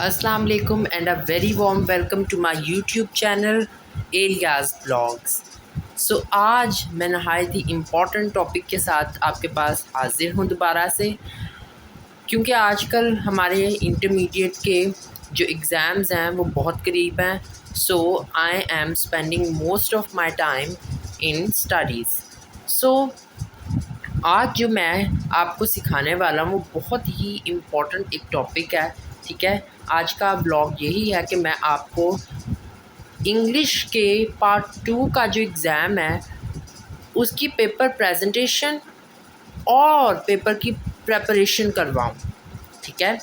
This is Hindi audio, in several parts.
अस्सलाम वालेकुम and a very warm welcome to my YouTube channel Aliya's blogs. So आज मैं नहायत ही इम्पॉर्टेंट टॉपिक के साथ आपके पास हाजिर हूँ दोबारा से, क्योंकि आजकल हमारे इंटरमीडिएट के जो एग्ज़ाम्स हैं वो बहुत करीब हैं। So I am spending most of my time in studies. So आज जो मैं आपको सिखाने वाला हूँ वो बहुत ही इम्पोर्टेंट एक टॉपिक है। ठीक है, आज का ब्लॉग यही है कि मैं आपको इंग्लिश के पार्ट 2 का जो एग्ज़ाम है उसकी पेपर प्रेजेंटेशन और पेपर की प्रेपरेशन करवाऊँ। ठीक है,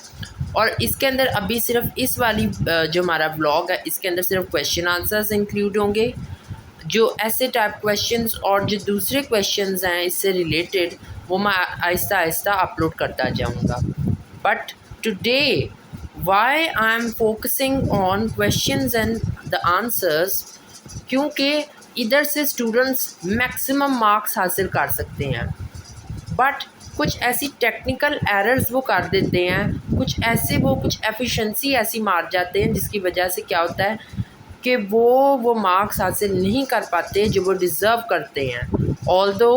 और इसके अंदर अभी सिर्फ इस वाली जो हमारा ब्लॉग है इसके अंदर सिर्फ क्वेश्चन आंसर्स इंक्लूड होंगे। जो ऐसे टाइप क्वेश्चंस और जो दूसरे क्वेश्चंस हैं इससे रिलेटेड वो मैं आहिस्ता आहिस्ता अपलोड करता जाऊंगा। But today why I am focusing on questions and the answers, क्योंकि इधर से स्टूडेंट्स मैक्सिमम मार्क्स हासिल कर सकते हैं। बट कुछ ऐसी टेक्निकल एरर्स वो कर देते हैं, कुछ एफिशिएंसी ऐसी मार जाते हैं जिसकी वजह से क्या होता है कि वो मार्क्स हासिल नहीं कर पाते जो वो डिज़र्व करते हैं। ऑल्दो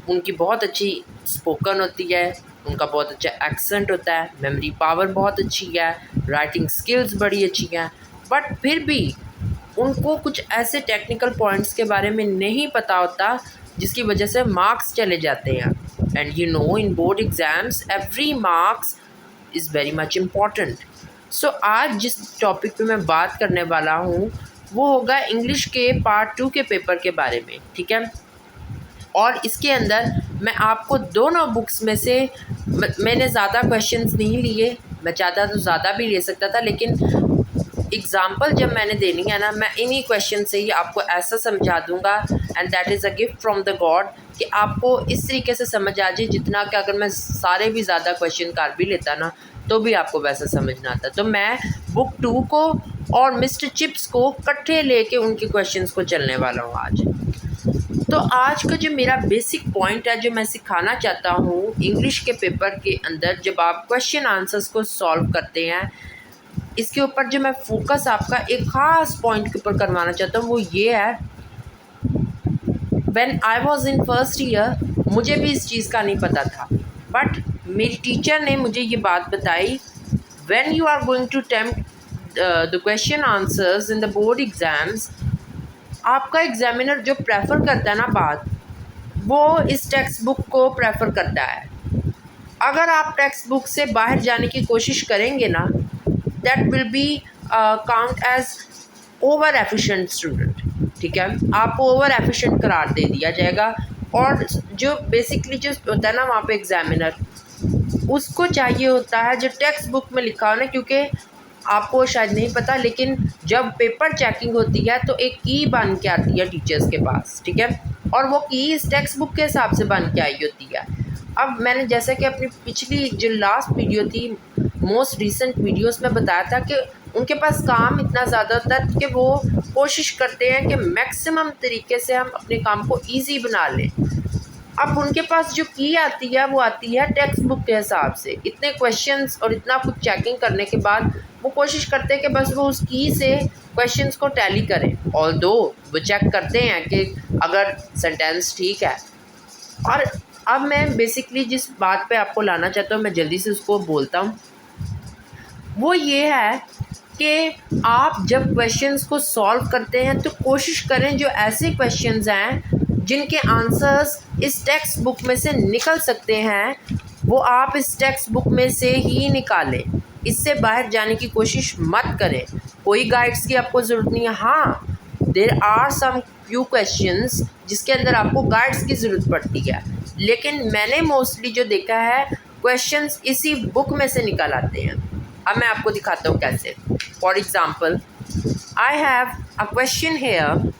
उनकी बहुत अच्छी स्पोकन होती है, उनका बहुत अच्छा एक्सेंट होता है, मेमोरी पावर बहुत अच्छी है, राइटिंग स्किल्स बड़ी अच्छी हैं, बट फिर भी उनको कुछ ऐसे टेक्निकल पॉइंट्स के बारे में नहीं पता होता जिसकी वजह से मार्क्स चले जाते हैं। And you know, in board exams every marks is very much important. So आज जिस टॉपिक पे मैं बात करने वाला हूँ वो होगा इंग्लिश के पार्ट 2 के पेपर के बारे में। ठीक है, और इसके अंदर मैं आपको दोनों बुक्स में से मैंने ज़्यादा क्वेश्चंस नहीं लिए, मैं चाहता तो ज़्यादा भी ले सकता था, लेकिन एग्ज़ाम्पल जब मैंने देनी है ना, मैं इन्हीं क्वेश्चन से ही आपको ऐसा समझा दूंगा and that is a gift from the God कि आपको इस तरीके से समझ आ जाए जितना कि अगर मैं सारे भी ज़्यादा क्वेश्चन कर भी लेता ना तो भी आपको वैसा समझ ना आता। तो मैं बुक 2 को और मिस्टर चिप्स को इकट्ठे लेके उनके क्वेश्चंस को चलने वाला हूँ आज। तो आज का जो मेरा बेसिक पॉइंट है जो मैं सिखाना चाहता हूँ इंग्लिश के पेपर के अंदर, जब आप क्वेश्चन आंसर्स को सॉल्व करते हैं, इसके ऊपर जो मैं फोकस आपका एक ख़ास पॉइंट के ऊपर करवाना चाहता हूँ वो ये है, when I was in first year मुझे भी इस चीज़ का नहीं पता था, बट मेरी टीचर ने मुझे ये बात बताई, when you are going to attempt the question answers in the board exams, आपका एग्जामिनर जो प्रेफर करता है ना बात, वो इस टेक्स्ट बुक को प्रेफर करता है। अगर आप टेक्स्ट बुक से बाहर जाने की कोशिश करेंगे ना, that will be count as over efficient student. ठीक है, आपको ओवर एफिशिएंट करार दे दिया जाएगा। और जो बेसिकली जो होता है ना वहाँ पे एग्जामिनर, उसको चाहिए होता है जो टेक्स्ट बुक में लिखा हो ना, क्योंकि आपको शायद नहीं पता लेकिन जब पेपर चेकिंग होती है तो एक की बन के आती है टीचर्स के पास। ठीक है, और वो की इस टेक्स्ट बुक के हिसाब से बन के आई होती है। अब मैंने जैसे कि अपनी पिछली जो लास्ट वीडियो थी, मोस्ट रिसेंट वीडियोस में बताया था कि उनके पास काम इतना ज़्यादा होता है कि वो कोशिश करते हैं कि मैक्सिमम तरीके से हम अपने काम को ईजी बना लें। अब उनके पास जो की आती है वो आती है टेक्स्ट बुक के हिसाब से। इतने क्वेश्चंस और इतना कुछ चेकिंग करने के बाद वो कोशिश करते हैं कि बस वो उस की से क्वेश्चंस को टैली करें। ऑल्दो वो चेक करते हैं कि अगर सेंटेंस ठीक है। और अब मैं बेसिकली जिस बात पे आपको लाना चाहता हूँ, मैं जल्दी से उसको बोलता हूँ, वो ये है कि आप जब क्वेश्चंस को सॉल्व करते हैं तो कोशिश करें जो ऐसे क्वेश्चंस हैं जिनके आंसर्स इस टेक्स्ट बुक में से निकल सकते हैं वो आप इस टेक्स्ट बुक में से ही निकालें। इससे बाहर जाने की कोशिश मत करें। कोई गाइड्स की आपको ज़रूरत नहीं है। हाँ, there are some few questions जिसके अंदर आपको गाइड्स की ज़रूरत पड़ती है, लेकिन मैंने मोस्टली जो देखा है क्वेश्चंस इसी बुक में से निकल आते हैं। अब मैं आपको दिखाता हूँ कैसे। For example, I have a question here,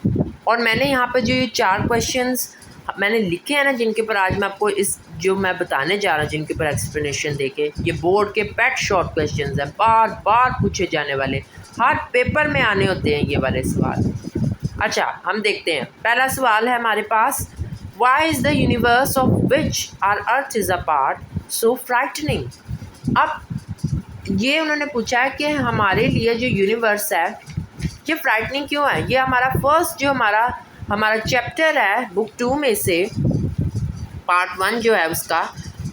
और मैंने यहाँ पे जो ये 4 क्वेश्चंस मैंने लिखे हैं ना जिनके ऊपर आज मैं आपको इस जो मैं बताने जा रहा हूँ जिनके ऊपर एक्सप्लेनेशन देके, ये बोर्ड के पेट शॉर्ट क्वेश्चंस हैं, बार बार पूछे जाने वाले, हर पेपर में आने होते हैं ये वाले सवाल। अच्छा, हम देखते हैं। पहला सवाल है हमारे पास, why is the universe of which our earth is a part so frightening. अब ये उन्होंने पूछा है कि हमारे लिए जो यूनिवर्स है ये फ्राइटनिंग क्यों है। ये हमारा फर्स्ट जो हमारा चैप्टर है बुक 2 में से, पार्ट 1 जो है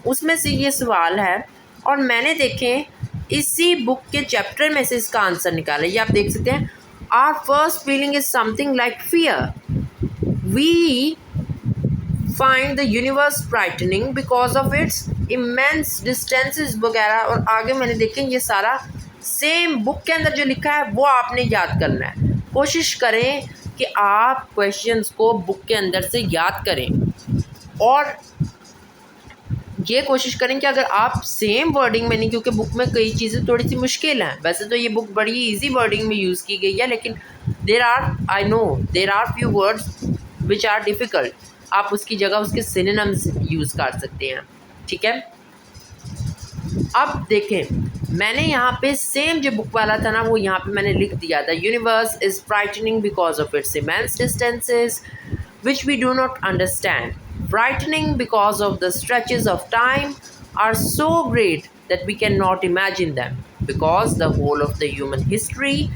उसमें से ये सवाल है और मैंने देखें इसी बुक के चैप्टर में से इसका आंसर निकाला। ये आप देख सकते हैं, our first feeling is something like fear, we find the universe frightening because of its immense distances वगैरह। और आगे मैंने देखें ये सारा सेम बुक के अंदर जो लिखा है वो आपने याद करना है। कोशिश करें कि आप क्वेश्चंस को बुक के अंदर से याद करें और ये कोशिश करें कि अगर आप सेम वर्डिंग में नहीं, क्योंकि बुक में कई चीज़ें थोड़ी सी मुश्किल हैं। वैसे तो ये बुक बड़ी इजी वर्डिंग में यूज़ की गई है, लेकिन there are few words which are difficult. आप उसकी जगह उसके सिनोनिम्स यूज़ कर सकते हैं, ठीक है। अब देखें मैंने यहाँ पे सेम जो बुक वाला था ना वो यहाँ पे मैंने लिख दिया था, universe is frightening because of its immense distances which we do not understand, frightening because of the stretches of time are so great that we cannot imagine them, because the whole of the human history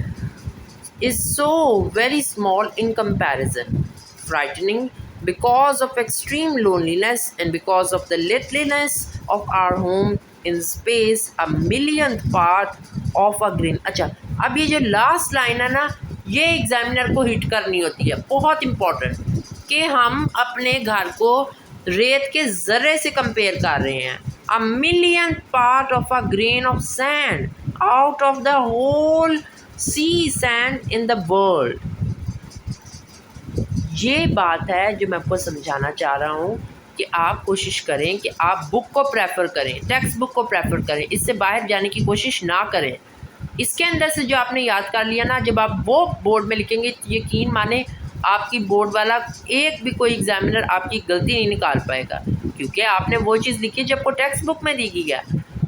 is so very small in comparison, frightening because of extreme loneliness and because of the littleness of our home in space, a millionth part of a grain। अच्छा, अब ये जो लास्ट लाइन है ना ये एग्जामिनर को हिट करनी होती है, बहुत इंपॉर्टेंट, कि हम अपने घर को रेत के ज़र्रे से कंपेयर कर रहे हैं। A million part of a grain of sand out of the whole sea sand in the world. ये बात है जो मैं आपको समझाना चाह रहा हूँ कि आप कोशिश करें कि आप बुक को प्रेफर करें, टेक्स्ट बुक को प्रेफर करें, इससे बाहर जाने की कोशिश ना करें। इसके अंदर से जो आपने याद कर लिया ना, जब आप वो बोर्ड में लिखेंगे यकीन माने आपकी बोर्ड वाला एक भी कोई एग्जामिनर आपकी गलती नहीं निकाल पाएगा, क्योंकि आपने वो चीज़ लिखी जब वो टेक्स्ट बुक में दी गई है।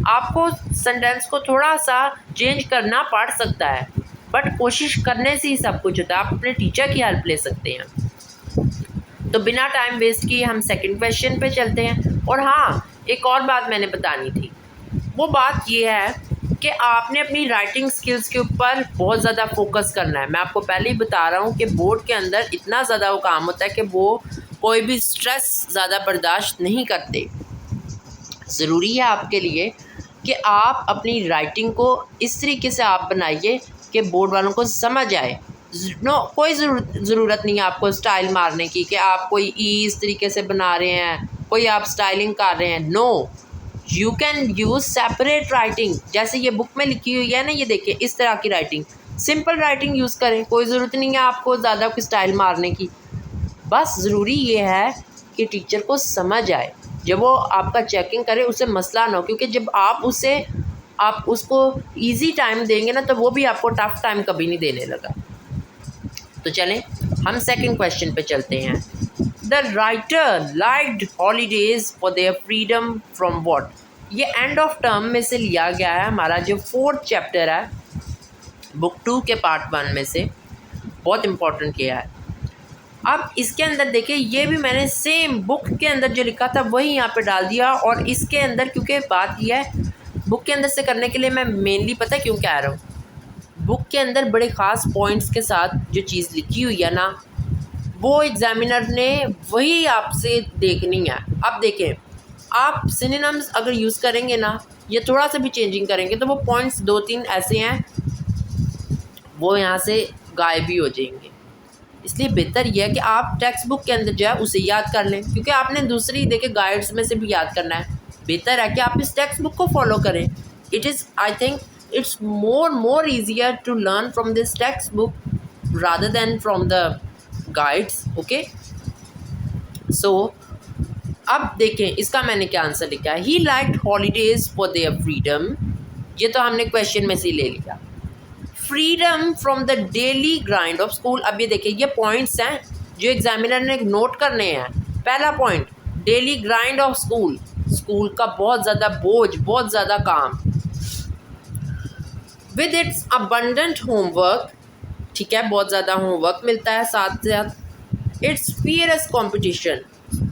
आपको सेंटेंस को थोड़ा सा चेंज करना पड़ सकता है, बट कोशिश करने से ही सब कुछ होता है। आप अपने टीचर की हेल्प ले सकते हैं। तो बिना टाइम वेस्ट किए हम सेकंड क्वेश्चन पे चलते हैं। और हाँ, एक और बात मैंने बतानी थी, वो बात ये है कि आपने अपनी राइटिंग स्किल्स के ऊपर बहुत ज़्यादा फोकस करना है। मैं आपको पहले ही बता रहा हूँ कि बोर्ड के अंदर इतना ज़्यादा वो काम होता है कि वो कोई भी स्ट्रेस ज़्यादा बर्दाश्त नहीं करते। ज़रूरी है आपके लिए कि आप अपनी राइटिंग को इस तरीके से आप बनाइए कि बोर्ड वालों को समझ आए। कोई ज़रूरत नहीं है आपको स्टाइल मारने की कि आप कोई इस तरीके से बना रहे हैं, कोई आप स्टाइलिंग कर रहे हैं। No, you can use separate writing, जैसे ये बुक में लिखी हुई है ना, ये देखिए इस तरह की राइटिंग, सिंपल राइटिंग यूज़ करें। कोई ज़रूरत नहीं है आपको ज़्यादा कोई स्टाइल मारने की। बस ज़रूरी ये है कि टीचर को समझ आए, जब वो आपका चेकिंग करे उसे मसला ना हो, क्योंकि जब आप उसको ईजी टाइम देंगे ना तो वो भी आपको टफ़ टाइम कभी नहीं देने लगा। तो चलें हम सेकंड क्वेश्चन पे चलते हैं। The writer liked holidays for their freedom from what. ये एंड ऑफ टर्म में से लिया गया है, हमारा जो 4th चैप्टर है बुक 2 के पार्ट 1 में से, बहुत इम्पोर्टेंट किया है। अब इसके अंदर देखिए, ये भी मैंने सेम बुक के अंदर जो लिखा था वही यहाँ पे डाल दिया। और इसके अंदर क्योंकि बात यह है बुक के अंदर से करने के लिए मैं मेनली पता क्यों कह रहा हूँ, बुक के अंदर बड़े ख़ास पॉइंट्स के साथ जो चीज़ लिखी हुई है ना वो एग्ज़ामिनर ने वही आपसे देखनी है। अब देखें, आप सिनोनिम्स अगर यूज़ करेंगे ना, ये थोड़ा सा भी चेंजिंग करेंगे तो वो पॉइंट्स 2-3 ऐसे हैं वो यहाँ से गायब भी हो जाएंगे। इसलिए बेहतर यह है कि आप टेक्स्ट बुक के अंदर जो है उसे याद कर लें, क्योंकि आपने दूसरी देखे गाइड्स में से भी याद करना है। बेहतर है कि आप इस टेक्स्ट बुक को फॉलो करें। It is, I think it's more easier to learn from this textbook rather than from the guides, okay? So अब देखें इसका मैंने क्या आंसर लिखा है। He liked holidays for their freedom, ये तो हमने क्वेश्चन में से ले लिया। Freedom from the daily grind of school, अब ये देखिए ये पॉइंट्स हैं जो एग्जामिनर ने नोट करने हैं। पहला point, daily grind of school, school का बहुत ज़्यादा बोझ, बहुत ज़्यादा काम। विद इट्स अबंडेंट होमवर्क, ठीक है, बहुत ज़्यादा होमवर्क मिलता है साथ साथ। इट्स फियरस कॉम्पिटिशन,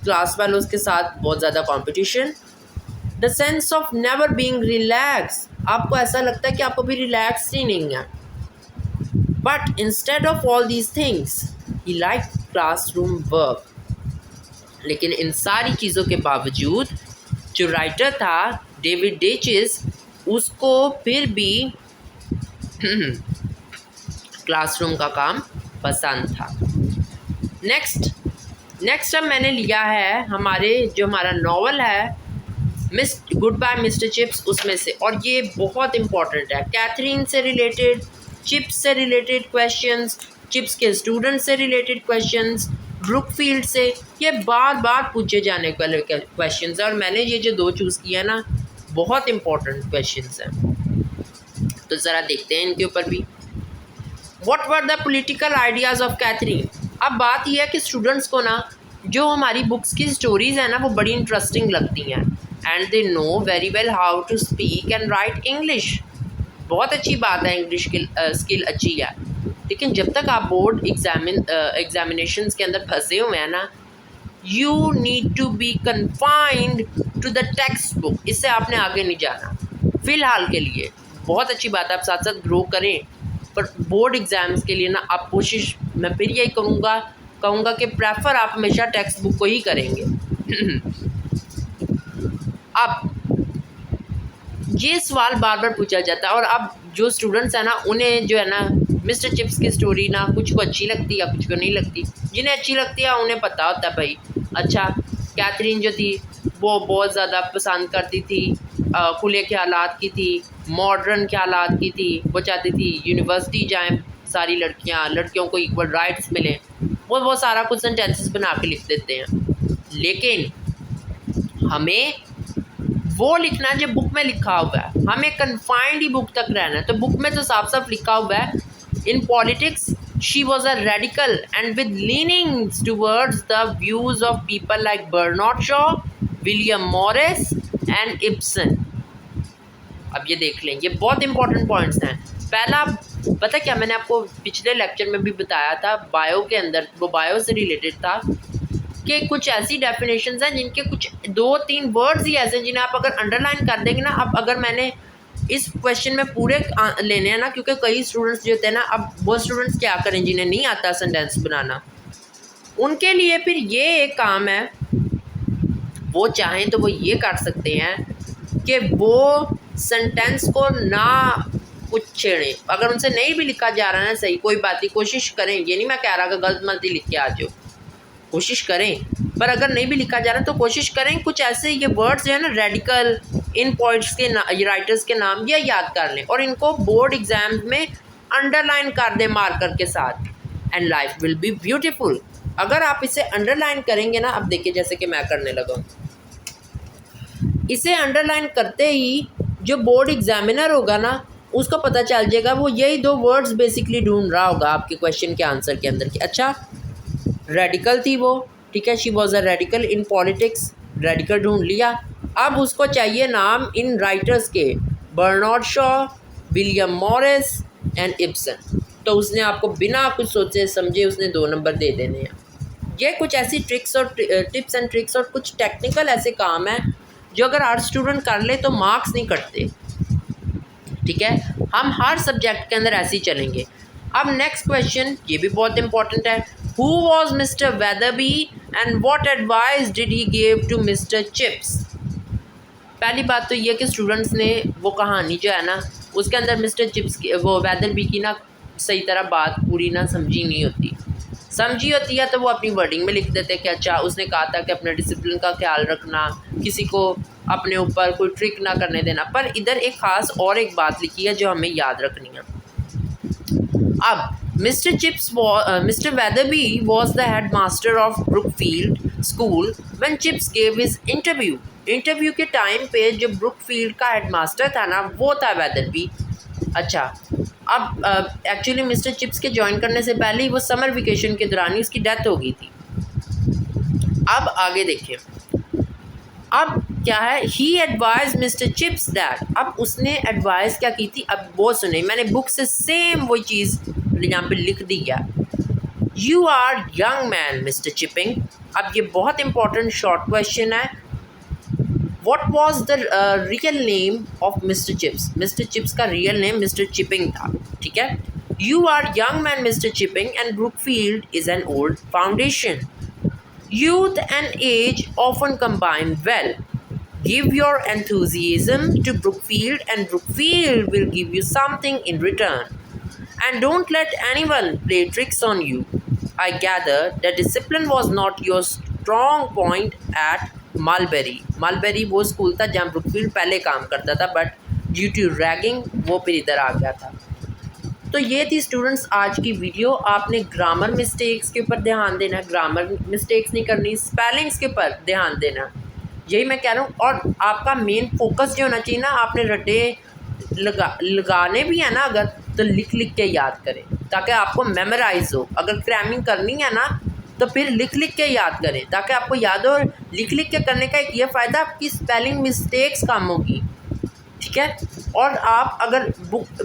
क्लास वालों के साथ बहुत ज़्यादा competition. The sense of never being relax, आपको ऐसा लगता है कि आप अभी रिलैक्स ही नहीं है। But instead of all these things he like classroom work. लेकिन इन सारी चीज़ों के बावजूद जो राइटर था डेविड डेचिस, उसको फिर भी क्लासरूम का काम पसंद था। नेक्स्ट अब मैंने लिया है हमारा नॉवल है गुड बाय मिस्टर चिप्स, उसमें से, और ये बहुत इम्पॉर्टेंट है। कैथरीन से रिलेटेड, चिप्स से रिलेटेड क्वेश्चंस, चिप्स के स्टूडेंट से रिलेटेड क्वेश्चंस, ब्रुकफील्ड से, ये बार बार पूछे जाने वाले क्वेश्चंस हैं। और मैंने ये जो 2 चूज़ किया ना, बहुत इम्पॉर्टेंट क्वेश्चंस हैं। तो ज़रा देखते हैं इनके ऊपर भी। What were the political ideas of Catherine. अब बात यह है कि स्टूडेंट्स को ना जो हमारी बुक्स की स्टोरीज़ हैं ना, वो बड़ी इंटरेस्टिंग लगती हैं, and they know very well how to speak and write English. बहुत अच्छी बात है, इंग्लिश की स्किल अच्छी है, लेकिन जब तक आप बोर्ड एग्जामिनेशंस के अंदर फंसे हुए हैं ना, you need to be confined to the text book. इससे आपने आगे नहीं जाना फ़िलहाल के लिए। बहुत अच्छी बात है, आप साथ साथ ग्रो करें, पर बोर्ड एग्ज़ाम्स के लिए ना आप कोशिश, मैं फिर यही कहूँगा कि प्रेफर आप हमेशा टेक्स्ट बुक को ही करेंगे। अब ये सवाल बार बार पूछा जाता है, और अब जो स्टूडेंट्स हैं ना, उन्हें जो है ना मिस्टर चिप्स की स्टोरी ना कुछ को अच्छी लगती है या कुछ को नहीं लगती। जिन्हें अच्छी लगती है उन्हें पता होता है भाई, अच्छा कैथरीन जो थी वो बहुत ज़्यादा पसंद करती थी, खुले ख्यालात की थी, मॉडर्न ख्यालात की थी, वो चाहती थी यूनिवर्सिटी जाएं सारी लड़कियों को इक्वल राइट्स मिलें। वो सारा कुछ सेंटेंसेस बना के लिख देते हैं, लेकिन हमें वो लिखना है जो बुक में लिखा हुआ है। हमें कन्फाइंड ही बुक तक रहना है। तो बुक में तो साफ साफ लिखा हुआ है, in politics she was a radical and with leanings towards the views of people like Bernard Shaw, William Morris and Ibsen. अब ये देख लें, ये बहुत इंपॉर्टेंट पॉइंट्स हैं। पहला, पता क्या, मैंने आपको पिछले लेक्चर में भी बताया था, बायो के अंदर, वो बायो से रिलेटेड था, कि कुछ ऐसी डेफिनेशंस हैं जिनके कुछ 2-3 वर्ड्स ही ऐसे हैं जिन्हें आप अगर अंडरलाइन कर देंगे ना। अब अगर मैंने इस क्वेश्चन में पूरे लेने हैं ना, क्योंकि कई स्टूडेंट्स जो होते हैं ना, अब वो स्टूडेंट्स क्या करें जिन्हें नहीं आता सेंटेंस बनाना, उनके लिए फिर ये एक काम है, वो चाहें तो वो ये कर सकते हैं कि वो सेंटेंस को ना कुछ छेड़ें। अगर उनसे नहीं भी लिखा जा रहा है ना, सही, कोई बात नहीं, कोशिश करें। ये नहीं मैं कह रहा कि गलत मत ही लिख के आ जाओ, कोशिश करें। पर अगर नहीं भी लिखा जा रहा तो कोशिश करें कुछ ऐसे ये वर्ड्स जो है ना, रेडिकल, इन पॉइंट्स के राइटर्स के नाम ये याद कर लें, और इनको बोर्ड एग्जाम्स में अंडरलाइन कर दें मार्कर के साथ, and life will be beautiful. अगर आप इसे अंडरलाइन करेंगे ना, अब देखिए जैसे कि मैं करने लगा हूँ, इसे अंडरलाइन करते ही जो बोर्ड एग्जामिनर होगा ना, उसको पता चल जाएगा, वो यही 2 वर्ड्स बेसिकली ढूंढ रहा होगा आपके क्वेश्चन के आंसर के अंदर कि अच्छा रेडिकल थी वो, ठीक है, she was a radical in politics, radical ढूंढ लिया। अब उसको चाहिए नाम इन राइटर्स के, Bernard Shaw, William Morris and Ibsen. तो उसने आपको बिना कुछ सोचे समझे उसने 2 नंबर दे देने हैं। ये कुछ ऐसी ट्रिक्स और टिप्स एंड ट्रिक्स और कुछ टेक्निकल ऐसे काम हैं जो अगर हर स्टूडेंट कर ले तो मार्क्स नहीं कटते, ठीक है। हम हर सब्जेक्ट के अंदर ऐसे ही चलेंगे। अब नेक्स्ट क्वेश्चन, ये भी बहुत इंपॉर्टेंट है, who was mister Weatherby and what advice did he give to mister Chips. पहली बात तो ये कि स्टूडेंट्स ने वो कहानी जो है ना, उसके अंदर मिस्टर चिप्स की, वो वेदरबी की ना सही तरह बात पूरी ना समझी नहीं होती। समझी होती है तो वो अपनी वर्डिंग में लिख देते कि अच्छा उसने कहा था कि अपने डिसिप्लिन का ख्याल रखना, किसी को अपने ऊपर कोई ट्रिक ना करने देना। पर इधर एक ख़ास और एक बात लिखी है जो हमें याद रखनी है। अब Mr. Weatherby was the headmaster of Brookfield School when Chips gave his interview. Interview के टाइम पे जो ब्रुकफील्ड का हेडमास्टर था ना, वो था वेदरबी। अच्छा, अब एक्चुअली मिस्टर चिप्स के ज्वाइन करने से पहले ही वो समर वेकेशन के दौरान ही उसकी डेथ हो गई थी। अब आगे देखिए, अब क्या है, ही एडवाइज मिस्टर चिप्स दैट, अब उसने एडवाइस क्या की थी, अब वो सुने, मैंने बुक से सेम वही चीज़ यहाँ पे लिख दी है। You are young man mister Chipping. अब ये बहुत इंपॉर्टेंट शॉर्ट क्वेश्चन है, what was the real name of mister Chips? Mister Chips का रियल नेम मिस्टर चिपिंग था, ठीक है। You are young man mister Chipping and Brookfield is an old foundation. Youth and age often combine well. Give your enthusiasm to Brookfield, and Brookfield will give you something in return. And don't let anyone play tricks on you. I gather that discipline was not your strong point at Mulberry. Mulberry वो स्कूल था जहाँ Brookfield पहले काम करता था, बट ड्यू टू रैगिंग वो फिर इधर आ गया था. तो ये थी स्टूडेंट्स आज की वीडियो. आपने ग्रामर मिस्टेक्स के ऊपर ध्यान देना है, ग्रामर मिस्टेक्स नहीं करनी, स्पेलिंग्स के ऊपर ध्यान देना, यही मैं कह रहा हूँ. और आपका मेन फोकस जो होना चाहिए ना, आपने रटे लगाने भी है ना अगर, तो लिख लिख के याद करें ताकि आपको मेमोराइज हो. अगर क्रैमिंग करनी है ना तो फिर लिख लिख के याद करें ताकि आपको याद हो. लिख लिख के करने का एक ये फ़ायदा, आपकी स्पेलिंग मिस्टेक्स कम होगी, ठीक है. और आप अगर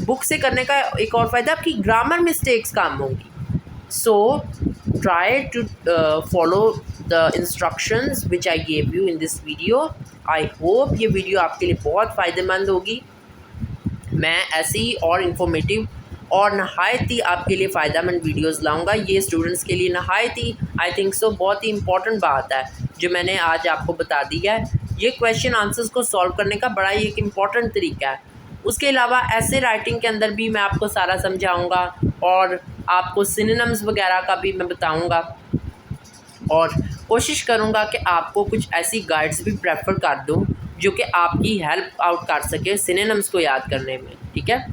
बुक से करने का एक और फ़ायदा, आपकी ग्रामर मिस्टेक्स कम होंगी. So try to follow the instructions which I gave you in this video. I hope ये वीडियो आपके लिए बहुत फ़ायदेमंद होगी. मैं ऐसी और इन्फॉर्मेटिव और नहायत ही आपके लिए फ़ायदेमंद वीडियोस लाऊंगा. ये स्टूडेंट्स के लिए नहायत ही आई थिंक सो बहुत ही इम्पॉर्टेंट बात है जो मैंने आज आपको बता दी है. ये क्वेश्चन आंसर्स को सॉल्व करने का बड़ा ही एक इम्पॉर्टेंट तरीका है. उसके अलावा ऐसे राइटिंग के अंदर भी मैं आपको सारा समझाऊंगा और आपको सिनोनिम्स वगैरह का भी मैं बताऊंगा, और कोशिश करूंगा कि आपको कुछ ऐसी गाइड्स भी प्रेफर कर दूं जो कि आपकी हेल्प आउट कर सके सिनोनिम्स को याद करने में, ठीक है.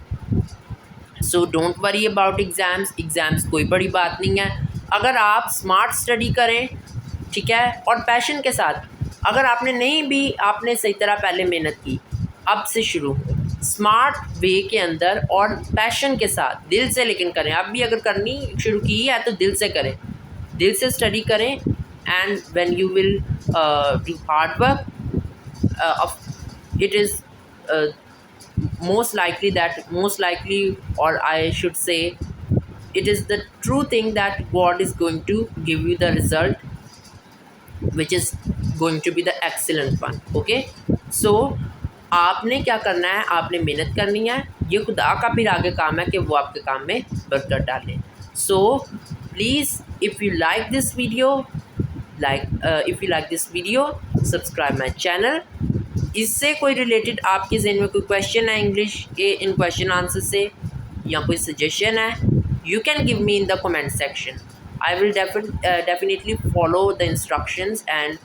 So don't worry about exams कोई बड़ी बात नहीं है. अगर आप स्मार्ट स्टडी करें, ठीक है, और पैशन के साथ, अगर आपने नहीं भी आपने सही तरह पहले मेहनत की, अब से शुरू हो स्मार्ट वे के अंदर और पैशन के साथ, दिल से लेकिन करें. आप भी अगर करनी शुरू की है तो दिल से करें, दिल से स्टडी करें. And when you will do hard work, it is most likely, or I should say, it is the true thing that God is going to give you the result which is going to be the excellent one. Okay, so आपने क्या करना है, आपने मेहनत करनी है. ये खुदा का फिर आगे काम है कि वो आपके काम में बरकत डाले. So please if you like this video subscribe my channel. इससे कोई रिलेटेड आपके ज़हन में कोई क्वेश्चन है इंग्लिश के इन क्वेश्चन आंसर से, या कोई सजेशन है, you can give me in the comment section. I will definitely follow the instructions and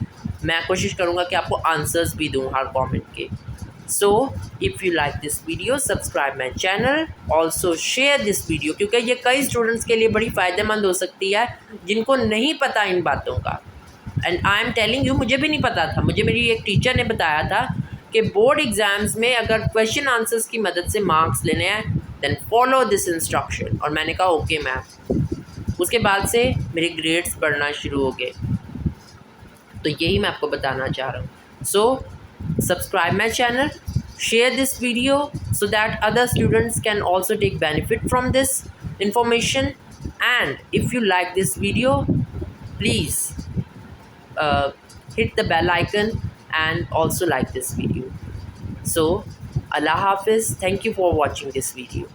मैं कोशिश करूँगा कि आपको आंसर्स भी दूँ हर कमेंट के. So if you like this video subscribe my channel, also share this video, क्योंकि ये कई स्टूडेंट्स के लिए बड़ी फ़ायदेमंद हो सकती है जिनको नहीं पता इन बातों का. And I am telling you, मुझे भी नहीं पता था. मुझे मेरी एक टीचर ने बताया था कि बोर्ड एग्ज़ाम्स में अगर क्वेश्चन आंसर्स की मदद से मार्क्स लेने हैं देन फॉलो दिस इंस्ट्रक्शन. और मैंने कहा ओके मैम. उसके बाद से मेरे ग्रेड्स बढ़ना शुरू हो गए. तो यही मैं आपको बताना चाह रहा हूँ. So subscribe my channel, share this video so that other students can also take benefit from this information. And if you like this video, please hit the bell icon and also like this video. So Allah Hafiz, thank you for watching this video.